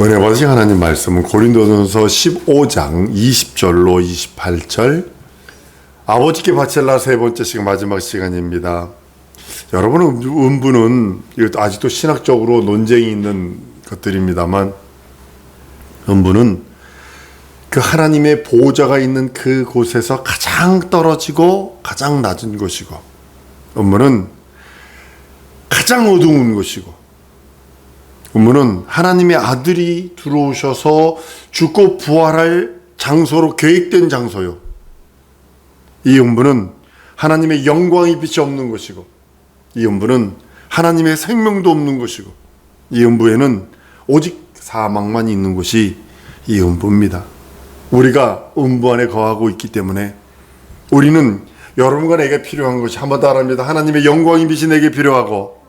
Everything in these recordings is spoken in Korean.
은혜 받으신 하나님 말씀은 고린도전서 15장 20절로 28절. 아버지께 바칠라 세 번째 시간, 마지막 시간입니다. 여러분, 음부는 아직도 신학적으로 논쟁이 있는 것들입니다만, 음부는 그 하나님의 보호자가 있는 그 곳에서 가장 떨어지고 가장 낮은 곳이고, 음부는 가장 어두운 곳이고, 음부는 하나님의 아들이 들어오셔서 죽고 부활할 장소로 계획된 장소요. 이 음부는 하나님의 영광의 빛이 없는 것이고, 이 음부는 하나님의 생명도 없는 것이고, 이 음부에는 오직 사망만 있는 곳이 이 음부입니다. 우리가 음부 안에 거하고 있기 때문에 우리는 여러분과 내게 필요한 것이 한번 따라합니다. 하나님의 영광의 빛이 내게 필요하고,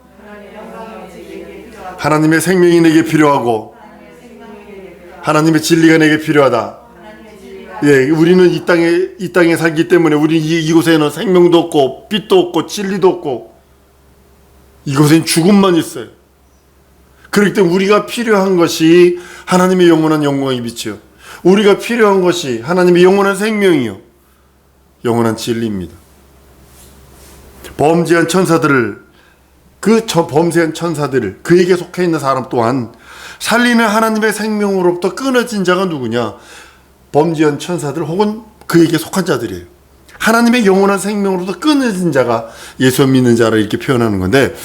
하나님의 생명이 내게 필요하고, 하나님의 진리가 내게 필요하다. 예, 우리는 이 땅에 살기 때문에 우리 이곳에는 생명도 없고 빛도 없고 진리도 없고 이곳엔 죽음만 있어요. 그렇기 때문에 우리가 필요한 것이 하나님의 영원한 영광의 빛이요, 우리가 필요한 것이 하나님의 영원한 생명이요, 영원한 진리입니다. 범죄한 천사들을, 범죄한 천사들을, 그에게 속해 있는 사람 또한 살리는 하나님의 생명으로부터 끊어진 자가 누구냐? 범죄한 천사들 혹은 그에게 속한 자들이에요. 하나님의 영원한 생명으로부터 끊어진 자가 예수 믿는 자를 이렇게 표현하는 건데,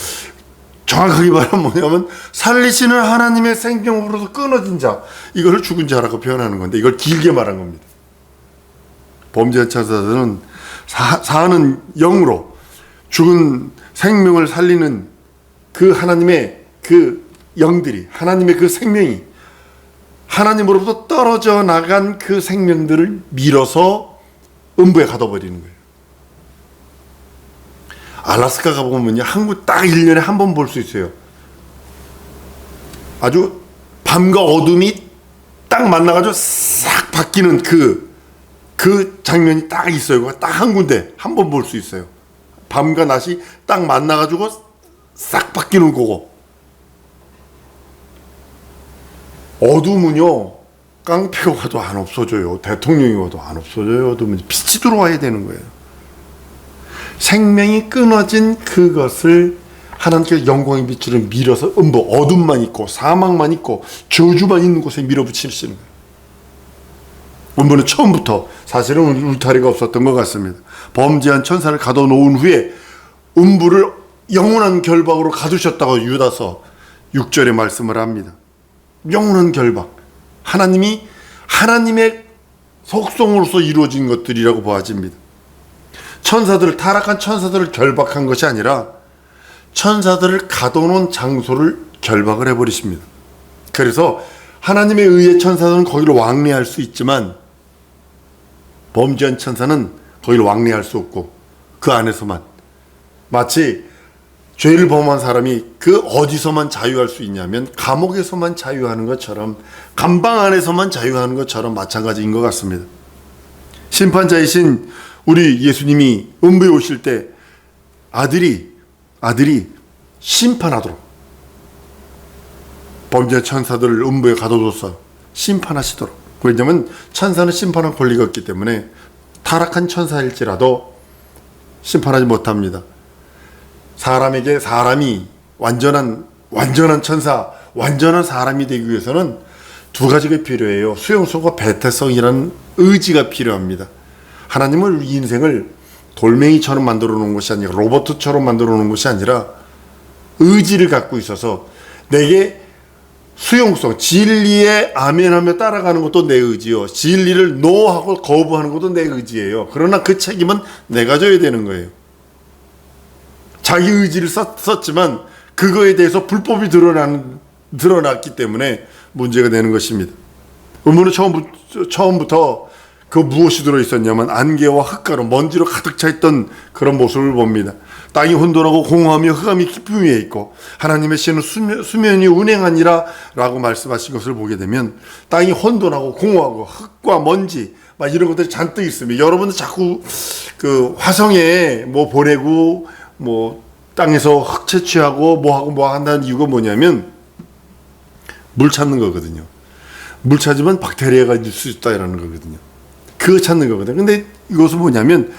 정확하게 말하면 뭐냐면 살리시는 하나님의 생명으로부터 끊어진 자, 이걸 죽은 자라고 표현하는 건데, 이걸 길게 말한 겁니다. 범죄한 천사들은 사는 영으로 죽은 생명을 살리는 그 하나님의 그 영들이, 하나님의 그 생명이 하나님으로부터 떨어져 나간 그 생명들을 밀어서 음부에 가둬버리는 거예요. 알라스카 가보면요, 한국 딱 1년에 한 번 볼 수 있어요. 아주 밤과 어둠이 딱 만나가지고 싹 바뀌는 그 장면이 딱 있어요. 딱 한 군데 한 번 볼 수 있어요. 밤과 낮이 딱 만나가지고 싹 바뀌는 거고, 어둠은요, 깡패가 와도 안 없어져요. 대통령이 와도 안 없어져요. 어둠은 빛이 들어와야 되는 거예요. 생명이 끊어진 그것을 하나님께서 영광의 빛으로 밀어서 음부, 어둠만 있고 사망만 있고 저주만 있는 곳에 밀어붙이시는 거예요. 음부는 처음부터 사실은 울타리가 없었던 것 같습니다. 범죄한 천사를 가둬놓은 후에 음부를 영원한 결박으로 가두셨다고 유다서 6절에 말씀을 합니다. 영원한 결박, 하나님의 속성으로서 이루어진 것들이라고 보아집니다. 타락한 천사들을 결박한 것이 아니라 천사들을 가둬놓은 장소를 결박을 해버리십니다. 그래서 하나님에 의해 천사들은 거기를 왕래할 수 있지만 범죄한 천사는 거기를 왕래할 수 없고, 그 안에서만, 마치 죄를 범한 사람이 그 어디서만 자유할 수 있냐면 감옥에서만 자유하는 것처럼, 감방 안에서만 자유하는 것처럼 마찬가지인 것 같습니다. 심판자이신 우리 예수님이 음부에 오실 때 아들이 심판하도록 범죄 천사들을 음부에 가둬둬서 심판하시도록. 왜냐하면 천사는 심판할 권리가 없기 때문에 타락한 천사일지라도 심판하지 못합니다. 사람이 완전한 천사, 완전한 사람이 되기 위해서는 두 가지가 필요해요. 수용성과 배태성이라는 의지가 필요합니다. 하나님은 우리 인생을 돌멩이처럼 만들어 놓은 것이 아니라, 로봇처럼 만들어 놓은 것이 아니라 의지를 갖고 있어서 내게 수용성, 진리에 아멘하며 따라가는 것도 내 의지요, 진리를 노하고 거부하는 것도 내 의지예요. 그러나 그 책임은 내가 져야 되는 거예요. 자기 의지를 썼지만 그거에 대해서 불법이 드러났기 때문에 문제가 되는 것입니다. 음부는 처음부터 그 무엇이 들어있었냐면 안개와 흙가루, 먼지로 가득 차 있던 그런 모습을 봅니다. 땅이 혼돈하고 공허하며 흑암이 깊음 위에 있고 하나님의 시는 수면이 운행하니라 라고 말씀하신 것을 보게 되면, 땅이 혼돈하고 공허하고 흙과 먼지 막 이런 것들이 잔뜩 있습니다. 여러분들 자꾸 그 화성에 뭐 보내고 땅에서 흙 채취하고 뭐 한다는 이유가 뭐냐면, 물 찾는 거거든요. 물 찾으면 박테리아가 있을 수 있다라는 거거든요. 그거 찾는 거거든요. 근데 이것은 뭐냐면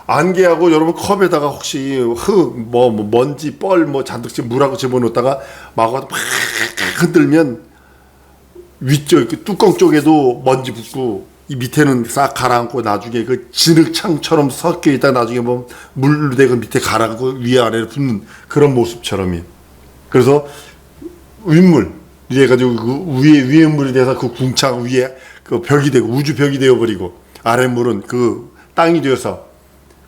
안개하고 여러분 컵에다가 혹시 흙, 먼지, 뻘, 잔뜩 물하고 집어넣다가 마구막 흔들면 위쪽 뚜껑 쪽에도 먼지 붙고 이 밑에는 싹 가라앉고 나중에 그 진흙창처럼 섞여 있다 나중에 보면 물대가 밑에 가라앉고 위에 아래로 붙는 그런 모습처럼이에요. 그래서 윗물 이래가지고 그 위에 물이 돼서 그 궁창 위에 그 벽이 되고 우주벽이 되어버리고 아랫물은 그 땅이 되어서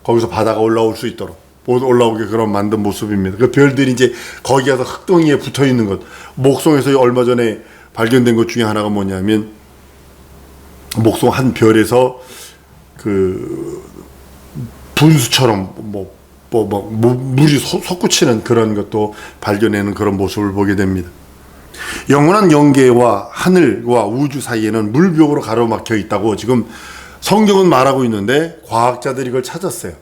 거기서 바다가 올라올 수 있도록 올라오게 그런 만든 모습입니다. 그 별들이 이제 거기 가서 흙덩이에 붙어 있는 것. 목송에서 얼마 전에 발견된 것 중에 하나가 뭐냐면 목송 한 별에서 그 분수처럼 물이 솟구치는 그런 것도 발견하는 그런 모습을 보게 됩니다. 영원한 영계와 하늘과 우주 사이에는 물벽으로 가로막혀 있다고 지금 성경은 말하고 있는데 과학자들이 이걸 찾았어요.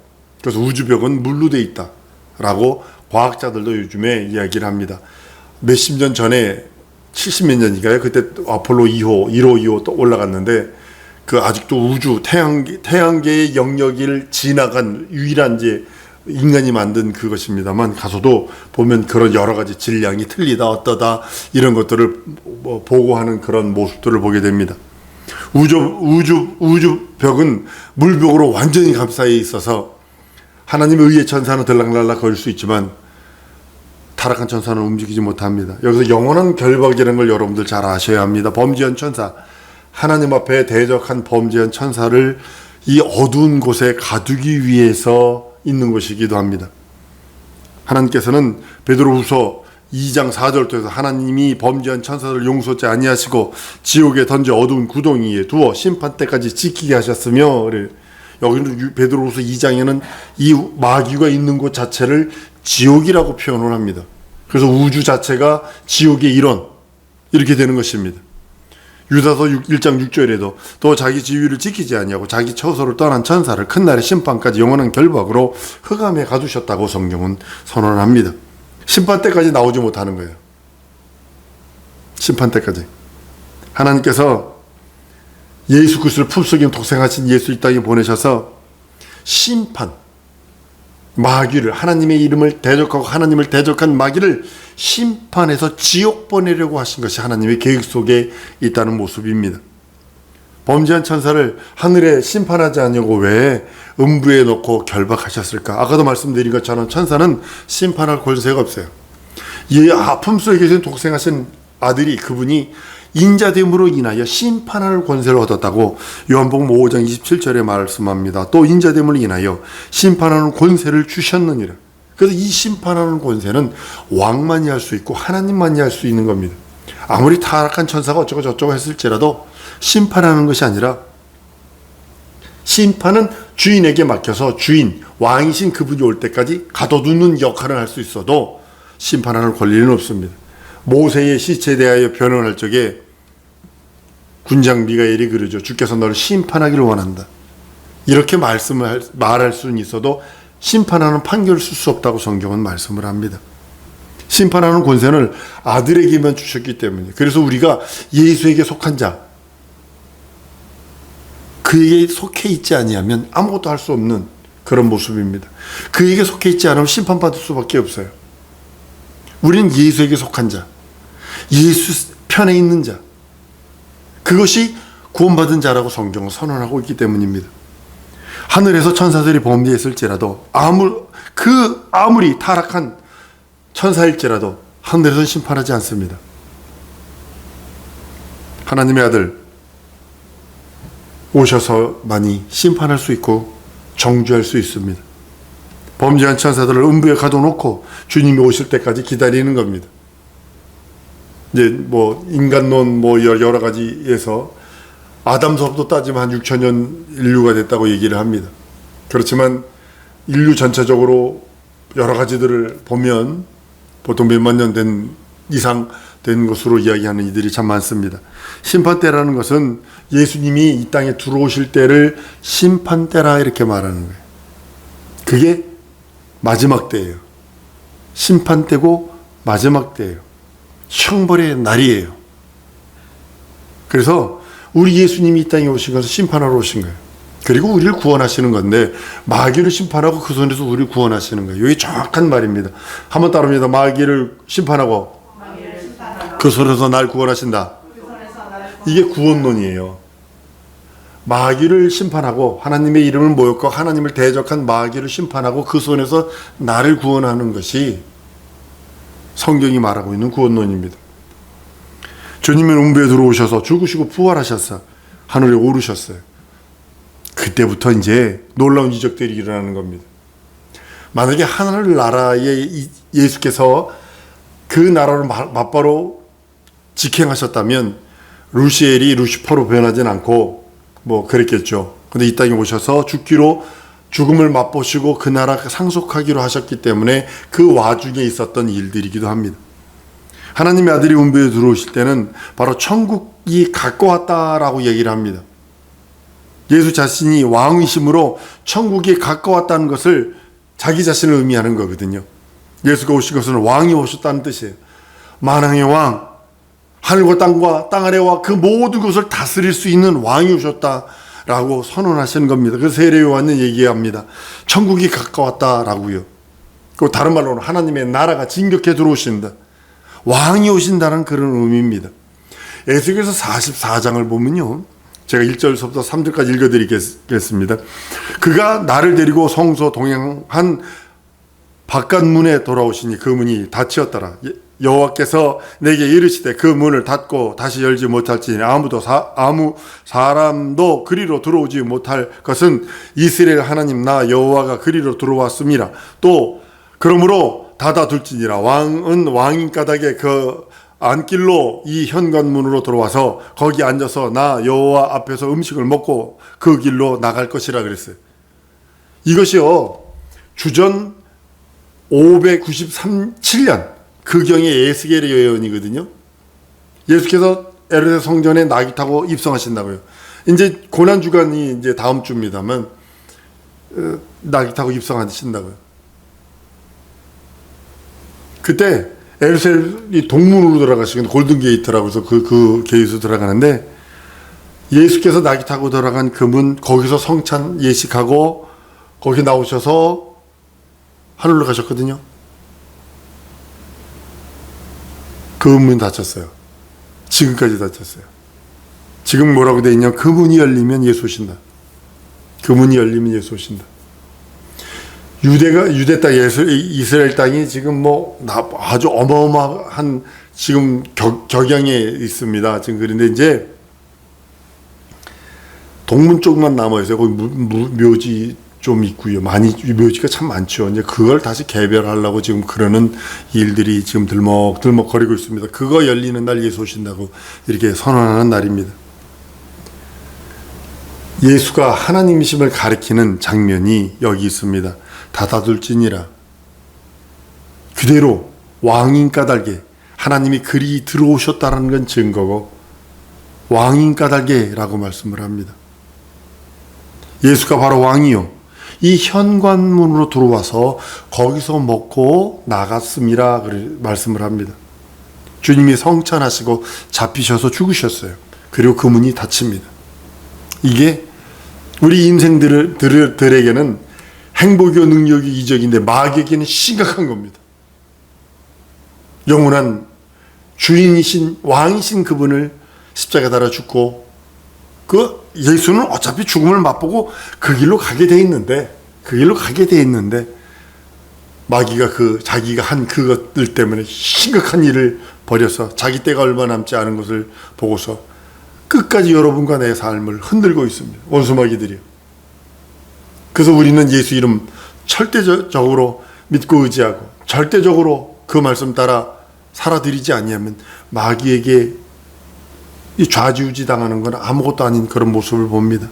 그래서 우주벽은 물로 돼 있다라고 과학자들도 요즘에 이야기를 합니다. 몇십 년 전에 70몇 년인가요? 그때 아폴로 2호, 1호, 2호 또 올라갔는데 그 아직도 우주 태양계의 영역을 지나간 유일한 이제 인간이 만든 그것입니다만 가서도 보면 그런 여러 가지 질량이 틀리다 어떠다 이런 것들을 보고하는 그런 모습들을 보게 됩니다. 우주벽은 물벽으로 완전히 감싸여 있어서 하나님의 의의 천사는 들락날락 거릴 수 있지만 타락한 천사는 움직이지 못합니다. 여기서 영원한 결박이라는 걸 여러분들 잘 아셔야 합니다. 범죄한 천사, 하나님 앞에 대적한 범죄한 천사를 이 어두운 곳에 가두기 위해서 있는 것이기도 합니다. 하나님께서는 베드로후서 2장 4절부터 하나님이 범죄한 천사들을 용서하지 아니하시고 지옥에 던져 어두운 구덩이에 두어 심판 때까지 지키게 하셨으며, 여기는 베드로후서 2장에는 이 마귀가 있는 곳 자체를 지옥이라고 표현을 합니다. 그래서 우주 자체가 지옥의 일원 이렇게 되는 것입니다. 유다서 1장 6절에도 또 자기 지위를 지키지 아니하고 자기 처소를 떠난 천사를 큰 날의 심판까지 영원한 결박으로 흑암에 가두셨다고 성경은 선언합니다. 심판 때까지 나오지 못하는 거예요. 심판 때까지. 하나님께서 예수 그리스도를 품속에 독생하신 예수 이 땅에 보내셔서 심판, 마귀를, 하나님의 이름을 대적하고 하나님을 대적한 마귀를 심판해서 지옥 보내려고 하신 것이 하나님의 계획 속에 있다는 모습입니다. 범죄한 천사를 하늘에 심판하지 않냐고 왜 음부에 놓고 결박하셨을까? 아까도 말씀드린 것처럼 천사는 심판할 권세가 없어요. 이 품속에 계신 독생하신 아들이, 그분이 인자됨으로 인하여 심판할 권세를 얻었다고 요한복음 5장 27절에 말씀합니다. 또 인자됨을 인하여 심판하는 권세를 주셨느니라. 그래서 이 심판하는 권세는 왕만이 할 수 있고 하나님만이 할 수 있는 겁니다. 아무리 타락한 천사가 어쩌고 저쩌고 했을지라도 심판하는 것이 아니라, 심판은 주인에게 맡겨서 주인, 왕이신 그분이 올 때까지 가둬두는 역할을 할 수 있어도 심판하는 권리는 없습니다. 모세의 시체에 대하여 변론할 적에 군장 미가엘이 그러죠. 주께서 너를 심판하기를 원한다. 이렇게 말할 수는 있어도 심판하는 판결을 쓸 수 없다고 성경은 말씀을 합니다. 심판하는 권세는 아들에게만 주셨기 때문에, 그래서 우리가 예수에게 속한 자, 그에게 속해 있지 아니하면 아무것도 할 수 없는 그런 모습입니다. 그에게 속해 있지 않으면 심판받을 수밖에 없어요. 우리는 예수에게 속한 자, 예수 편에 있는 자, 그것이 구원받은 자라고 성경은 선언하고 있기 때문입니다. 하늘에서 천사들이 범죄했을지라도 아무리 타락한 천사일지라도 하늘에서는 심판하지 않습니다. 하나님의 아들 오셔서만이 심판할 수 있고 정죄할 수 있습니다. 범죄한 천사들을 음부에 가둬놓고 주님이 오실 때까지 기다리는 겁니다. 이제 인간론 여러 가지에서 아담서부터 따지면 한 6천년 인류가 됐다고 얘기를 합니다. 그렇지만 인류 전체적으로 여러 가지들을 보면 보통 몇만 년 이상 된 것으로 이야기하는 이들이 참 많습니다. 심판 때라는 것은 예수님이 이 땅에 들어오실 때를 심판 때라 이렇게 말하는 거예요. 그게 마지막 때예요. 심판 때고 마지막 때예요. 형벌의 날이에요. 그래서 우리 예수님이 이 땅에 오신 것은 심판하러 오신 거예요. 그리고 우리를 구원하시는 건데 마귀를 심판하고 그 손에서 우리를 구원하시는 거예요. 이게 정확한 말입니다. 한번 따릅니다. 마귀를 심판하고 그 손에서 날 구원하신다. 이게 구원론이에요. 마귀를 심판하고 하나님의 이름을 모욕하고 하나님을 대적한 마귀를 심판하고 그 손에서 나를 구원하는 것이 성경이 말하고 있는 구원론입니다. 주님은 음부에 들어오셔서 죽으시고 부활하셨어. 하늘에 오르셨어요. 그때부터 이제 놀라운 이적들이 일어나는 겁니다. 만약에 하늘나라에 예수께서 그 나라를 맞바로 직행하셨다면 루시엘이 루시퍼로 변하진 않고 뭐 그랬겠죠. 근데 이 땅에 오셔서 죽음을 맛보시고 그 나라 상속하기로 하셨기 때문에 그 와중에 있었던 일들이기도 합니다. 하나님의 아들이 음부에 들어오실 때는 바로 천국이 가까웠다라고 얘기를 합니다. 예수 자신이 왕이심으로 천국이 가까웠다는 것을 자기 자신을 의미하는 거거든요. 예수가 오신 것은 왕이 오셨다는 뜻이에요. 만왕의 왕, 하늘과 땅과 땅 아래와 그 모든 것을 다스릴 수 있는 왕이 오셨다라고 선언하시는 겁니다. 그래서 세례 요한은 얘기합니다. 천국이 가까웠다라고요. 그리고 다른 말로는 하나님의 나라가 진격해 들어오신다. 왕이 오신다는 그런 의미입니다. 에스겔서 44장을 보면요. 제가 1절부터 3절까지 읽어드리겠습니다. 그가 나를 데리고 성소 동행한 바깥문에 돌아오시니 그 문이 닫히었더라. 여호와께서 내게 이르시되 그 문을 닫고 다시 열지 못할지니 아무 사람도 그리로 들어오지 못할 것은 이스라엘 하나님 나 여호와가 그리로 들어왔음이라. 또 그러므로 닫아둘지니라. 왕은 왕인 까닭에 그 안길로 이 현관문으로 들어와서 거기 앉아서 나 여호와 앞에서 음식을 먹고 그 길로 나갈 것이라 그랬어요. 이것이요 주전 597년 그경의 에스겔의 예언이거든요. 예수께서 에르사 성전에 나귀 타고 입성하신다고요. 이제 고난 주간이 이제 다음 주입니다만 나귀 타고 입성하신다고요. 그때 에르사이 동문으로 들어가시는 골든 게이트라고 해서 그 게이트로 들어가는데 예수께서 나귀 타고 들어간 그 문 거기서 성찬 예식하고 거기 나오셔서 하늘로 가셨거든요. 그 문 닫혔어요. 지금까지 닫혔어요. 지금 뭐라고 되어 있냐면 그 문이 열리면 예수 오신다. 그 문이 열리면 예수 오신다. 유대 땅, 이스라엘 땅이 지금 뭐 아주 어마어마한 지금 격양에 있습니다. 지금 그런데 이제 동문 쪽만 남아 있어요. 거기 묘지 좀 있고요. 묘지가 참 많죠. 이제 그걸 다시 개별하려고 지금 그러는 일들이 지금 들먹거리고 있습니다. 그거 열리는 날 예수 오신다고 이렇게 선언하는 날입니다. 예수가 하나님이심을 가리키는 장면이 여기 있습니다. 닫아둘지니라. 그대로 왕인 까닭에 하나님이 그리 들어오셨다는 건 증거고 왕인 까닭에라고 말씀을 합니다. 예수가 바로 왕이요. 이 현관문으로 들어와서 거기서 먹고 나갔음이라 말씀을 합니다. 주님이 성찬하시고 잡히셔서 죽으셨어요. 그리고 그 문이 닫힙니다. 이게 우리 인생들에게는 행복이요 능력이 이적인데 마귀에게는 심각한 겁니다. 영원한 주인이신 왕이신 그분을 십자가 달아 죽고 그 예수는 어차피 죽음을 맛보고 그 길로 가게 돼 있는데 마귀가 자기가 한 그것들 때문에 심각한 일을 벌여서 자기 때가 얼마 남지 않은 것을 보고서 끝까지 여러분과 내 삶을 흔들고 있습니다. 원수마귀들이요. 그래서 우리는 예수 이름 절대적으로 믿고 의지하고 절대적으로 그 말씀 따라 살아들이지 아니하면 마귀에게 이 좌지우지 당하는 건 아무것도 아닌 그런 모습을 봅니다.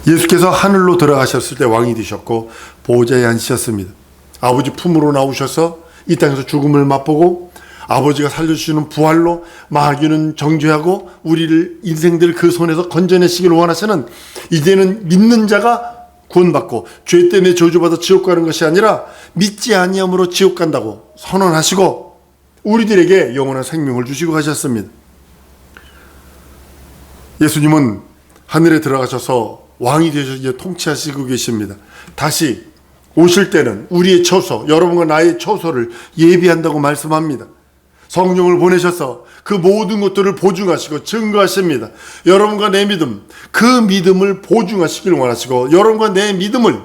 예수께서 하늘로 들어가셨을 때 왕이 되셨고 보좌에 앉으셨습니다. 아버지 품으로 나오셔서 이 땅에서 죽음을 맛보고 아버지가 살려주시는 부활로 마귀는 정죄하고 우리를 인생들 그 손에서 건져내시길 원하시는 이제는 믿는 자가 구원받고 죄 때문에 저주받아 지옥 가는 것이 아니라 믿지 아니함으로 지옥 간다고 선언하시고 우리들에게 영원한 생명을 주시고 가셨습니다. 예수님은 하늘에 들어가셔서 왕이 되셔서 이제 통치하시고 계십니다. 다시 오실 때는 우리의 처소, 여러분과 나의 처소를 예비한다고 말씀합니다. 성령을 보내셔서 그 모든 것들을 보증하시고 증거하십니다. 여러분과 내 믿음, 그 믿음을 보증하시길 원하시고 여러분과 내 믿음을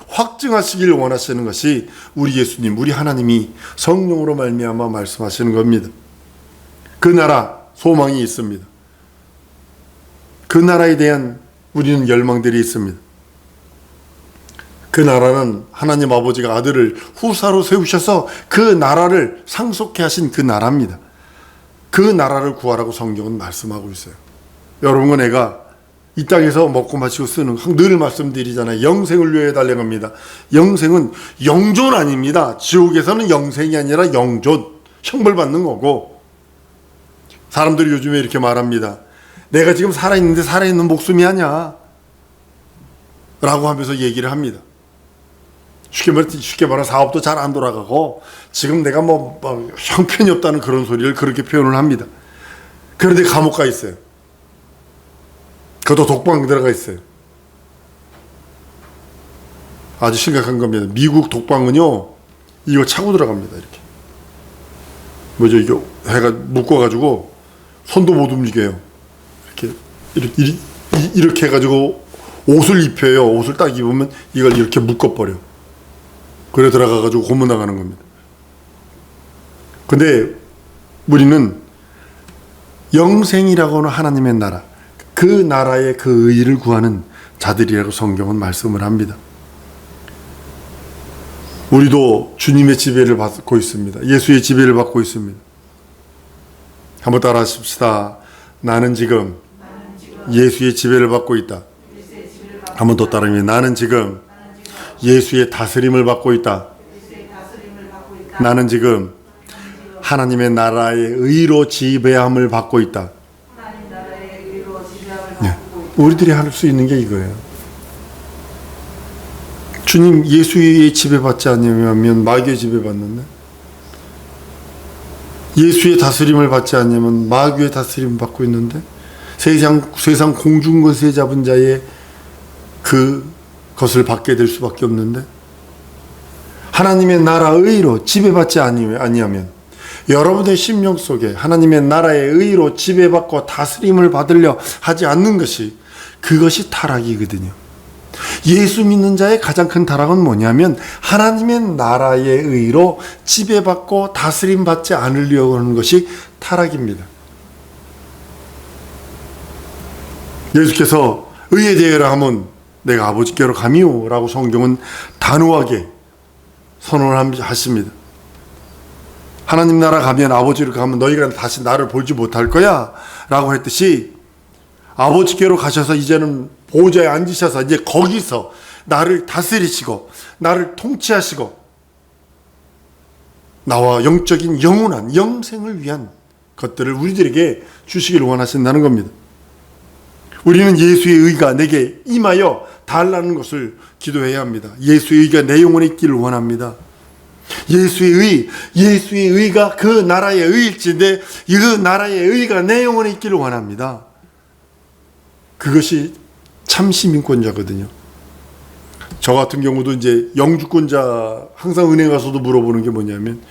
확증하시길 원하시는 것이 우리 예수님, 우리 하나님이 성령으로 말미암아 말씀하시는 겁니다. 그 나라 소망이 있습니다. 그 나라에 대한 우리는 열망들이 있습니다. 그 나라는 하나님 아버지가 아들을 후사로 세우셔서 그 나라를 상속케 하신 그 나라입니다. 그 나라를 구하라고 성경은 말씀하고 있어요. 여러분과 내가 이 땅에서 먹고 마시고 쓰는, 늘 말씀드리잖아요. 영생을 위해 달려갑니다. 영생은 영존 아닙니다. 지옥에서는 영생이 아니라 영존, 형벌 받는 거고. 사람들이 요즘에 이렇게 말합니다. 내가 지금 살아있는데 살아있는 목숨이 아니야 라고 하면서 얘기를 합니다. 쉽게 말하면 사업도 잘 안 돌아가고 지금 내가 뭐 형편이 없다는 그런 소리를 그렇게 표현을 합니다. 그런데 감옥 가 있어요. 그것도 독방 들어가 있어요. 아주 심각한 겁니다. 미국 독방은요, 이거 차고 들어갑니다. 이렇게 뭐죠, 이게 해가 묶어가지고 손도 못 움직여요. 이렇게 해가지고 옷을 입혀요. 옷을 딱 입으면 이걸 이렇게 묶어버려. 그래 들어가가지고 고문 나가는 겁니다. 근데 우리는 영생이라고 하는 하나님의 나라, 그 나라의 그 의를 구하는 자들이라고 성경은 말씀을 합니다. 우리도 주님의 지배를 받고 있습니다. 예수의 지배를 받고 있습니다. 한번 따라 하십시다. 나는 지금 예수의 지배를 받고 있다. 한번 더 따라합니다. 나는 지금 예수의 다스림을 받고 있다. 나는 지금 하나님의 나라의 의로 지배함을 받고 있다. 네. 우리들이 할 수 있는 게 이거예요. 주님 예수의 지배받지 않으면 마귀의 지배받는데, 예수의 다스림을 받지 않으면 마귀의 다스림을 받고 있는데, 세상 공중권세 잡은 자의 그것을 받게 될 수밖에 없는데, 하나님의 나라 의로 지배받지 아니하면 여러분의 심령 속에 하나님의 나라의 의로 지배받고 다스림을 받으려 하지 않는 것이, 그것이 타락이거든요. 예수 믿는 자의 가장 큰 타락은 뭐냐면 하나님의 나라의 의로 지배받고 다스림 받지 않으려고 하는 것이 타락입니다. 예수께서 의에 대하여 하면 내가 아버지께로 가미오 라고 성경은 단호하게 선언을 하십니다. 하나님 나라 가면, 아버지를 가면 너희가 다시 나를 보지 못할 거야 라고 했듯이, 아버지께로 가셔서 이제는 보좌에 앉으셔서 이제 거기서 나를 다스리시고 나를 통치하시고 나와 영적인 영원한 영생을 위한 것들을 우리들에게 주시기를 원하신다는 겁니다. 우리는 예수의 의가 내게 임하여 달라는 것을 기도해야 합니다. 예수의 의가 내 영혼에 있기를 원합니다. 예수의 의가 그 나라의 의일진데 그 나라의 의가 내 영혼에 있기를 원합니다. 그것이 참 시민권자거든요. 저 같은 경우도 이제 영주권자, 항상 은행 가서도 물어보는 게 뭐냐면,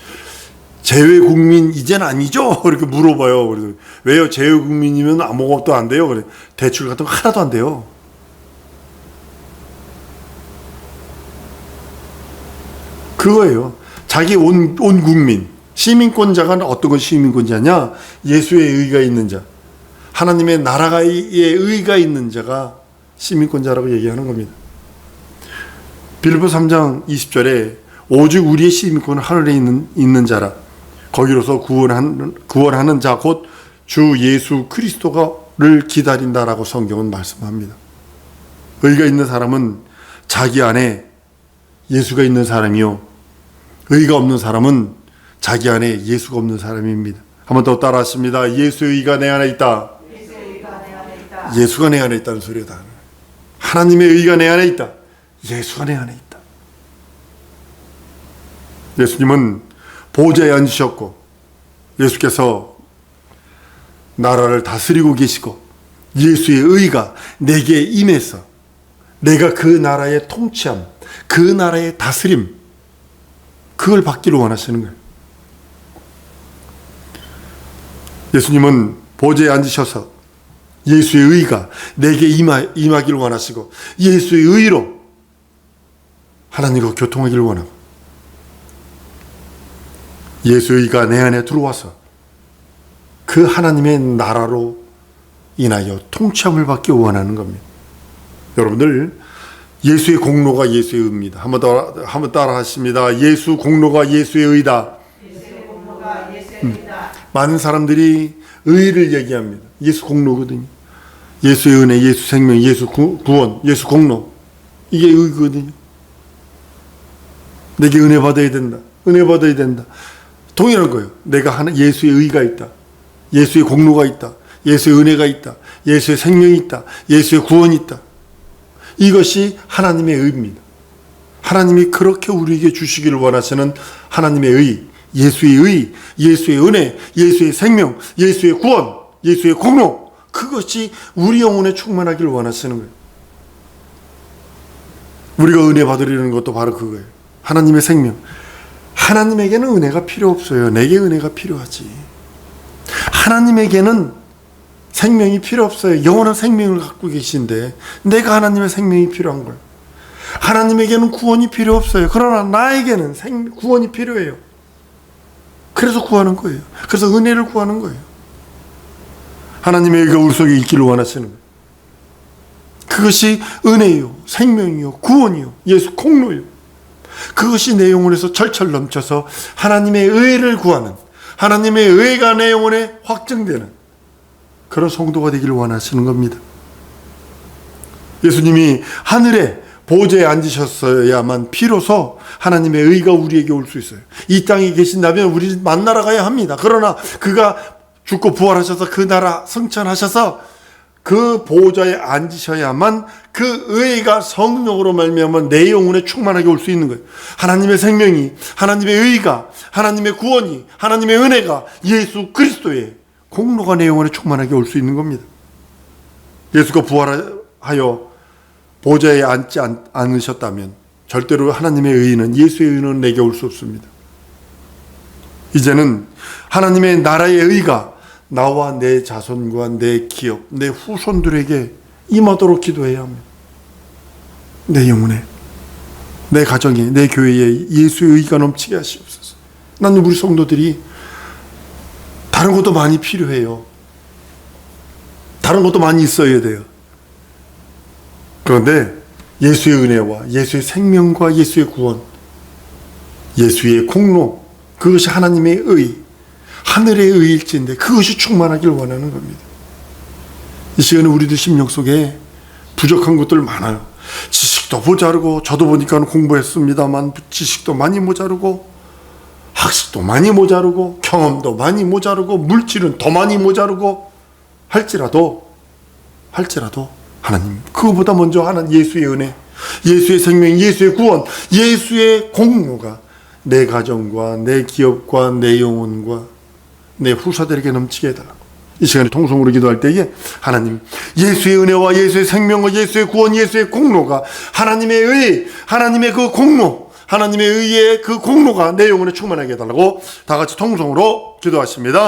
재외국민 이젠 아니죠? 이렇게 물어봐요. 그래서 왜요? 재외국민이면 아무것도 안 돼요. 그래. 대출 같은 거 하나도 안 돼요. 그거예요. 자기 온 국민, 시민권자가 어떤 건 시민권자냐? 예수의 의가 있는 자, 하나님의 나라의 의가 있는 자가 시민권자라고 얘기하는 겁니다. 빌립보 3장 20절에 오직 우리의 시민권은 하늘에 있는 자라, 거기로서 구원하는 자 곧 주 예수 그리스도를 기다린다라고 성경은 말씀합니다. 의가 있는 사람은 자기 안에 예수가 있는 사람이요, 의가 없는 사람은 자기 안에 예수가 없는 사람입니다. 한번 더 따라하십니다. 예수의 의가 내 안에 있다. 예수가 내 안에 있다는 소리다. 하나님의 의가 내 안에 있다. 예수가 내 안에 있다. 예수님은 보좌에 앉으셨고, 예수께서 나라를 다스리고 계시고 예수의 의가 내게 임해서 내가 그 나라의 통치함, 그 나라의 다스림, 그걸 받기를 원하시는 거예요. 예수님은 보좌에 앉으셔서 예수의 의가 내게 임하기를 원하시고 예수의 의로 하나님과 교통하기를 원하고 예수의 의가 내 안에 들어와서 그 하나님의 나라로 인하여 통치함을 받기 원하는 겁니다. 여러분들, 예수의 공로가 예수의 의입니다. 한번 따라 하십니다. 예수 공로가 예수의 의다. 많은 사람들이 의를 얘기합니다. 예수 공로거든요. 예수의 은혜, 예수 생명, 예수 구원, 예수 공로, 이게 의거든요. 내게 은혜 받아야 된다. 은혜 받아야 된다. 동일한 거예요. 내가 예수의 의가 있다. 예수의 공로가 있다. 예수의 은혜가 있다. 예수의 생명이 있다. 예수의 구원이 있다. 이것이 하나님의 의입니다. 하나님이 그렇게 우리에게 주시기를 원하시는 하나님의 의, 예수의 의, 예수의 은혜, 예수의 생명, 예수의 구원, 예수의 공로, 그것이 우리 영혼에 충만하기를 원하시는 거예요. 우리가 은혜 받으려는 것도 바로 그거예요. 하나님의 생명. 하나님에게는 은혜가 필요 없어요. 내게 은혜가 필요하지. 하나님에게는 생명이 필요 없어요. 영원한 생명을 갖고 계신데 내가 하나님의 생명이 필요한 거예요. 하나님에게는 구원이 필요 없어요. 그러나 나에게는 구원이 필요해요. 그래서 구하는 거예요. 그래서 은혜를 구하는 거예요. 하나님의 의가 우리 속에 있기를 원하시는 거예요. 그것이 은혜요, 생명이요, 구원이요, 예수 공로요. 그것이 내 영혼에서 철철 넘쳐서 하나님의 의를 구하는, 하나님의 의가 내 영혼에 확증되는 그런 성도가 되기를 원하시는 겁니다. 예수님이 하늘에 보좌에 앉으셨어야만 비로소 하나님의 의가 우리에게 올 수 있어요. 이 땅에 계신다면 우리 만나러 가야 합니다. 그러나 그가 죽고 부활하셔서 그 나라 승천하셔서 그 보좌에 앉으셔야만 그 의가 성령으로 말미암아 내 영혼에 충만하게 올 수 있는 거예요. 하나님의 생명이, 하나님의 의가, 하나님의 구원이, 하나님의 은혜가, 예수 그리스도의 공로가 내 영혼에 충만하게 올 수 있는 겁니다. 예수가 부활하여 보좌에 앉지 않으셨다면 절대로 하나님의 의는, 예수의 의는 내게 올 수 없습니다. 이제는 하나님의 나라의 의가 나와 내 자손과 내 기업, 내 후손들에게 임하도록 기도해야 합니다. 내 영혼에, 내 가정에, 내 교회에 예수의 의가 넘치게 하시옵소서. 나는 우리 성도들이 다른 것도 많이 필요해요. 다른 것도 많이 있어야 돼요. 그런데 예수의 은혜와 예수의 생명과 예수의 구원, 예수의 공로, 그것이 하나님의 의, 하늘의 의일진데 그것이 충만하길 원하는 겁니다. 이 시간에 우리들 심령 속에 부족한 것들 많아요. 지식도 모자르고, 저도 보니까 공부했습니다만 지식도 많이 모자르고, 학식도 많이 모자르고, 경험도 많이 모자르고, 물질은 더 많이 모자르고 할지라도 하나님, 그거보다 먼저 하나님 예수의 은혜, 예수의 생명, 예수의 구원, 예수의 공로가 내 가정과 내 기업과 내 영혼과 내 후사들에게 넘치게 해달라고. 이 시간에 통성으로 기도할 때에 하나님, 예수의 은혜와 예수의 생명과 예수의 구원, 예수의 공로가, 하나님의 의, 하나님의 그 공로, 하나님의 의의 그 공로가 내 영혼에 충만하게 해달라고 다 같이 통성으로 기도하십니다.